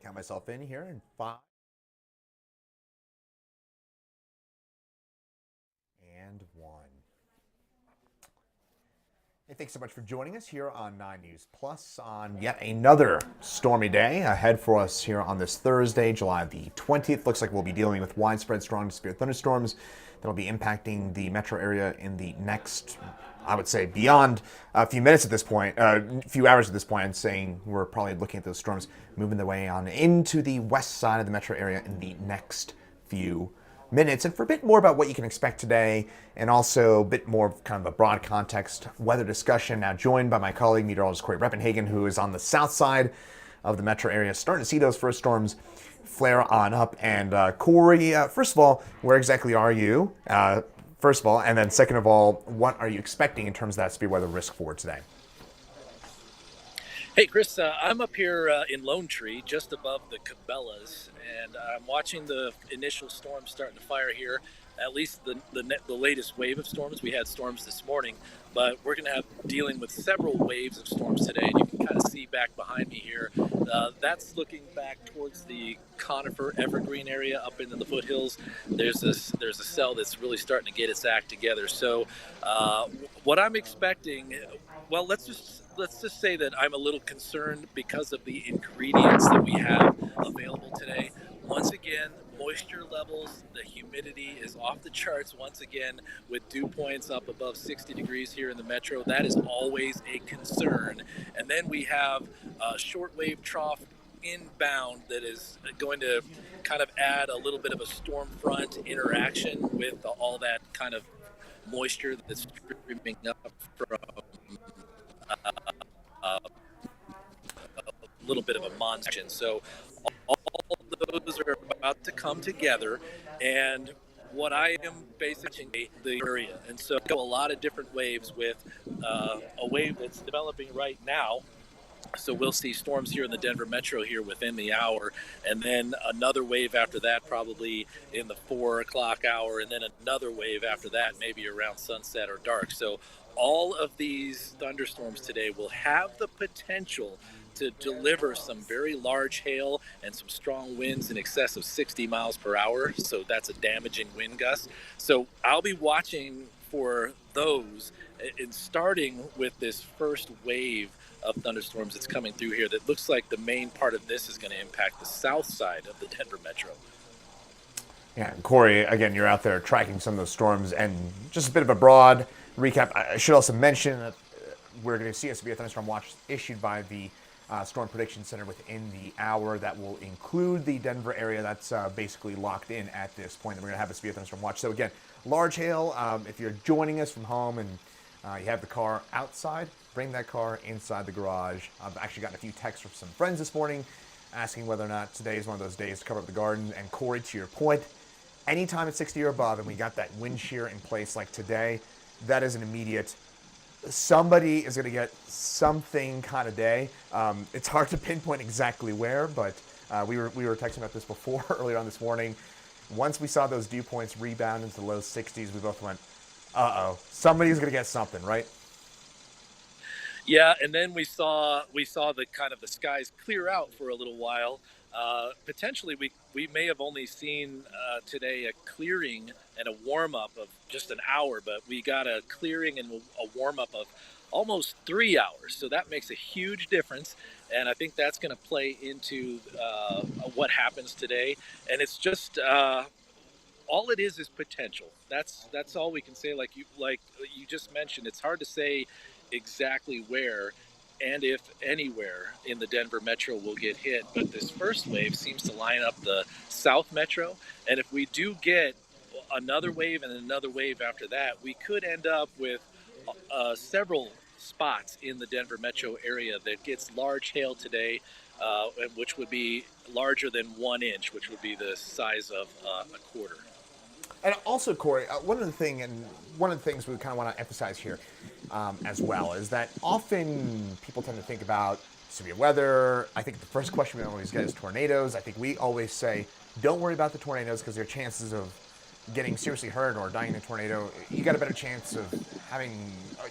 Count myself in here in 5 and 1. Hey, thanks so much for joining us here on 9 News Plus on yet another stormy day ahead for us here on this Thursday, July the 20th. Looks like we'll be dealing with widespread strong to severe thunderstorms that'll be impacting the metro area in the next, I would say, beyond a few minutes at this point, a few hours at this point, and saying we're probably looking at those storms moving their way on into the west side of the metro area in the next few minutes. And for a bit more about what you can expect today, and also a bit more of kind of a broad context weather discussion, now joined by my colleague, meteorologist Cory Reppenhagen, who is on the south side of the metro area, starting to see those first storms flare on up. And Cory, first of all, where exactly are you? First of all, and then second of all, what are you expecting in terms of that severe weather risk for today? Hey, Chris, I'm up here in Lone Tree, just above the Cabela's, and I'm watching the initial storms starting to fire here. At least the latest wave of storms. We had storms this morning, but we're going to have dealing with several waves of storms today. And you can kind of see back behind me here. That's looking back towards the conifer evergreen area up into the foothills. There's a cell that's really starting to get its act together. So what I'm expecting, well, let's just say that I'm a little concerned because of the ingredients that we have available today. Once again, moisture levels, the humidity is off the charts once again, with dew points up above 60 degrees here in the metro. That is always a concern. And then we have a shortwave trough inbound that is going to kind of add a little bit of a storm front interaction with all that kind of moisture that's streaming up from a little bit of a monsoon. So all those are about to come together, and what I am basically the area. And so a lot of different waves with a wave that's developing right now. So we'll see storms here in the Denver metro here within the hour, and then another wave after that probably in the 4 o'clock hour, and then another wave after that maybe around sunset or dark. So all of these thunderstorms today will have the potential to deliver some very large hail and some strong winds in excess of 60 miles per hour. So that's a damaging wind gust. So I'll be watching for those, and starting with this first wave of thunderstorms that's coming through here. That looks like the main part of this is going to impact the south side of the Denver metro. Yeah, Cory, again, you're out there tracking some of those storms, and just a bit of a broad recap. I should also mention that we're going to see a severe thunderstorm watch issued by the Storm Prediction Center within the hour. That will include the Denver area. That's basically locked in at this point. And we're going to have a severe thunderstorm watch. So again, large hail. If you're joining us from home and you have the car outside, bring that car inside the garage. I've actually gotten a few texts from some friends this morning asking whether or not today is one of those days to cover up the garden. And Cory, to your point, anytime it's 60 or above and we got that wind shear in place like today, that is an immediate, somebody is going to get something kind of day. It's hard to pinpoint exactly where, but we were texting about this before earlier on this morning. Once we saw those dew points rebound into the low 60s, we both went, uh-oh, somebody's going to get something, right? Yeah, and then we saw the kind of the skies clear out for a little while. Potentially, we may have only seen today a clearing and a warm up of just an hour, but we got a clearing and a warm up of almost 3 hours. So that makes a huge difference, and I think that's going to play into what happens today. And it's just all it is potential. That's all we can say. Like you just mentioned, it's hard to say exactly where and if anywhere in the Denver metro will get hit, but this first wave seems to line up the south metro, and if we do get another wave and another wave after that, we could end up with several spots in the Denver metro area that gets large hail today, which would be larger than 1 inch, which would be the size of a quarter. And also, Cory, one of the things we kind of want to emphasize here as well is that often people tend to think about severe weather. I think the first question we always get is tornadoes. I think we always say, don't worry about the tornadoes because their chances of getting seriously hurt or dying in a tornado, you got a better chance of having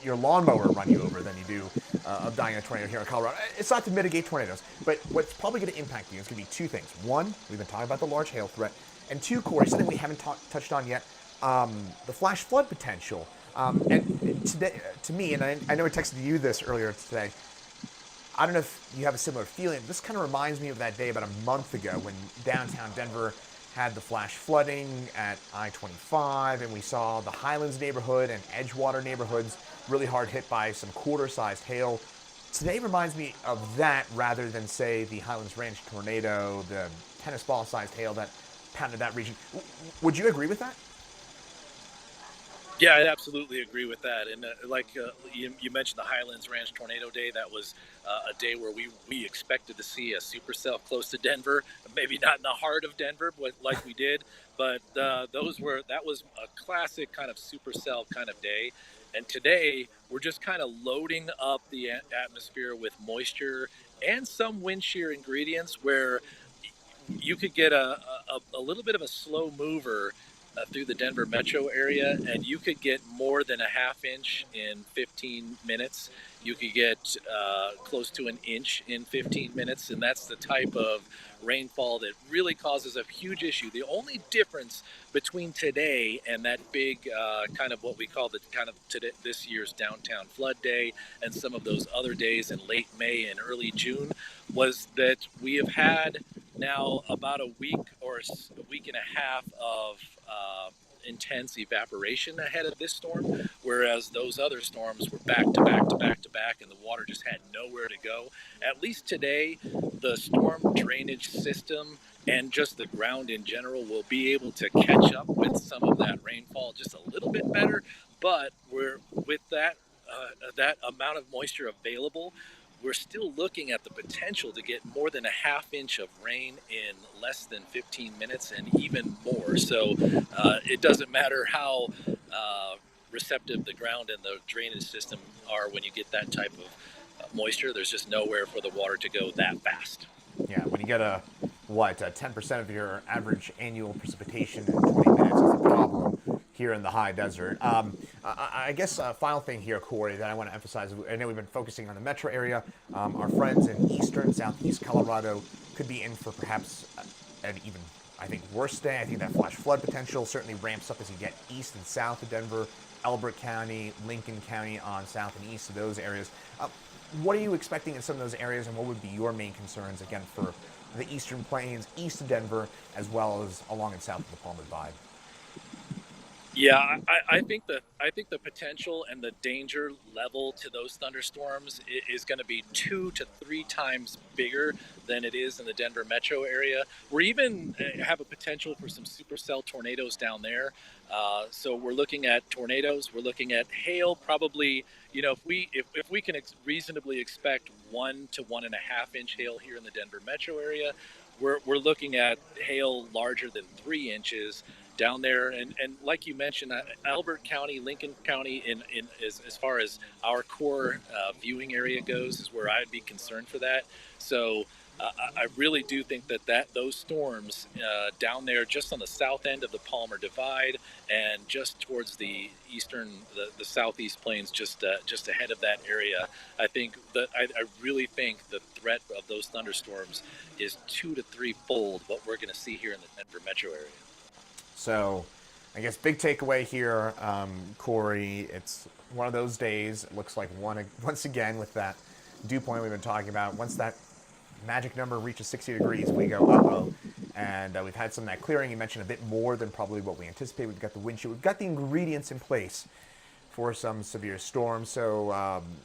your lawnmower run you over than you do of dying in a tornado here in Colorado. It's not to mitigate tornadoes, but what's probably going to impact you is going to be two things. One, we've been talking about the large hail threat, and two, Cory, something we haven't touched on yet, the flash flood potential. And today, to me, and I know I texted you this earlier today, I don't know if you have a similar feeling. This kind of reminds me of that day about a month ago when downtown Denver had the flash flooding at I-25, and we saw the Highlands neighborhood and Edgewater neighborhoods really hard hit by some quarter-sized hail. Today reminds me of that rather than, say, the Highlands Ranch tornado, the tennis ball-sized hail that pounded that region. Would you agree with that? Yeah, I absolutely agree with that. And you mentioned the Highlands Ranch tornado day. That was a day where we expected to see a supercell close to Denver. Maybe not in the heart of Denver, but like we did. But that was a classic kind of supercell kind of day. And today we're just kind of loading up the atmosphere with moisture and some wind shear ingredients where you could get a little bit of a slow mover through the Denver metro area, and you could get more than a half inch in 15 minutes. You could get close to an inch in 15 minutes, and that's the type of rainfall that really causes a huge issue. The only difference between today and that big kind of what we call the kind of today, this year's downtown flood day and some of those other days in late May and early June was that we have had now about a week or a week and a half of intense evaporation ahead of this storm, whereas those other storms were back to back to back to back, and the water just had nowhere to go. At least today, the storm drainage system and just the ground in general will be able to catch up with some of that rainfall just a little bit better. But we're with that amount of moisture available, we're still looking at the potential to get more than a half inch of rain in less than 15 minutes and even more. So it doesn't matter how receptive the ground and the drainage system are when you get that type of moisture. There's just nowhere for the water to go that fast. Yeah, when you get 10% of your average annual precipitation in 20 minutes is a problem here in the high desert. I guess final thing here, Cory, that I want to emphasize. I know we've been focusing on the metro area. Our friends in eastern, southeast Colorado could be in for perhaps an even, I think, worse day. I think that flash flood potential certainly ramps up as you get east and south of Denver, Elbert County, Lincoln County on south and east of those areas. What are you expecting in some of those areas, and what would be your main concerns, again, for the eastern plains, east of Denver, as well as along and south of the Palmer Divide? Yeah, I think the potential and the danger level to those thunderstorms is going to be 2 to 3 times bigger than it is in the Denver metro area. We're even have a potential for some supercell tornadoes down there. So we're looking at tornadoes. We're looking at hail. Probably, if we can reasonably expect 1 to 1.5 inch hail here in the Denver metro area, we're looking at hail larger than 3 inches down there, and like you mentioned, Albert County, Lincoln County, as far as our core viewing area goes, is where I'd be concerned for that. So I really do think that those storms down there, just on the south end of the Palmer Divide, and just towards the eastern, the southeast plains, just ahead of that area, I really think the threat of those thunderstorms is 2 to 3 fold what we're going to see here in the Denver metro area. So, I guess big takeaway here, Cory. It's one of those days. It looks like once again with that dew point we've been talking about. Once that magic number reaches 60 degrees, we go uh-oh. And we've had some of that clearing. You mentioned a bit more than probably what we anticipate. We've got the wind shear. We've got the ingredients in place for some severe storms. So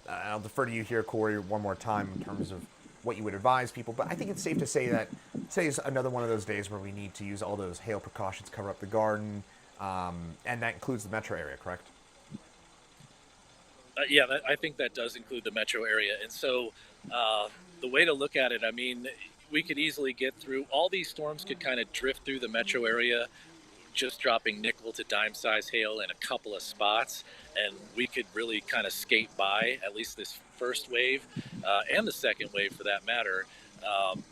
I'll defer to you here, Cory, one more time in terms of what you would advise people. But I think it's safe to say that today is another one of those days where we need to use all those hail precautions, cover up the garden, and that includes the metro area, correct? I think that does include the metro area. And so the way to look at it, I mean, we could easily get through, all these storms could kind of drift through the metro area, just dropping nickel to dime size hail in a couple of spots, and we could really kind of skate by at least this first wave and the second wave for that matter.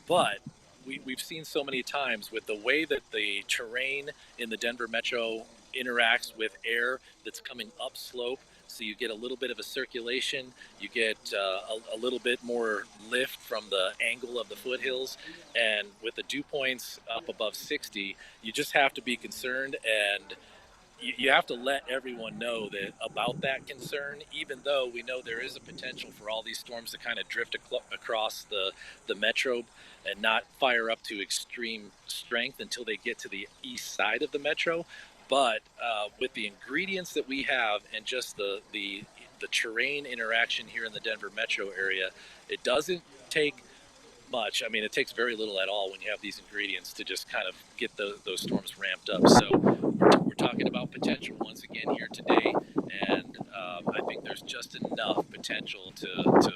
But we've seen so many times with the way that the terrain in the Denver metro interacts with air that's coming upslope. so you get a little bit of a circulation, you get a little bit more lift from the angle of the foothills, and with the dew points up above 60, you just have to be concerned, and you have to let everyone know that about that concern, even though we know there is a potential for all these storms to kind of drift across the metro and not fire up to extreme strength until they get to the east side of the metro. But with the ingredients that we have and just the terrain interaction here in the Denver metro area, it doesn't take much. I mean, it takes very little at all when you have these ingredients to just kind of get those storms ramped up. So we're talking about potential once again here today, and I think there's just enough potential to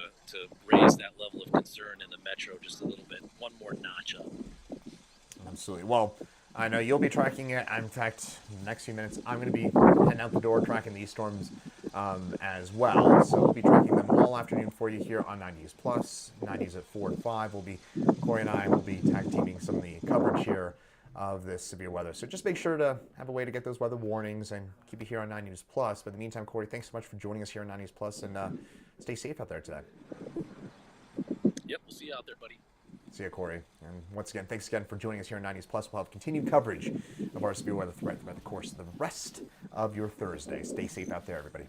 raise that level of concern in the metro just a little bit, one more notch up. Absolutely. Well, I know you'll be tracking it. In fact, the next few minutes, I'm going to be heading out the door tracking these storms as well. So we'll be tracking them all afternoon for you here on 9 News Plus. 9 News at 4 to 5. Cory and I will be tag teaming some of the coverage here of this severe weather. So just make sure to have a way to get those weather warnings and keep it here on 9 News Plus. But in the meantime, Cory, thanks so much for joining us here on 9 News Plus, and stay safe out there today. Yep, we'll see you out there, buddy. See you, Cory. And once again, thanks again for joining us here on 9 News Plus. We'll have continued coverage of our severe weather threat throughout the course of the rest of your Thursday. Stay safe out there, everybody.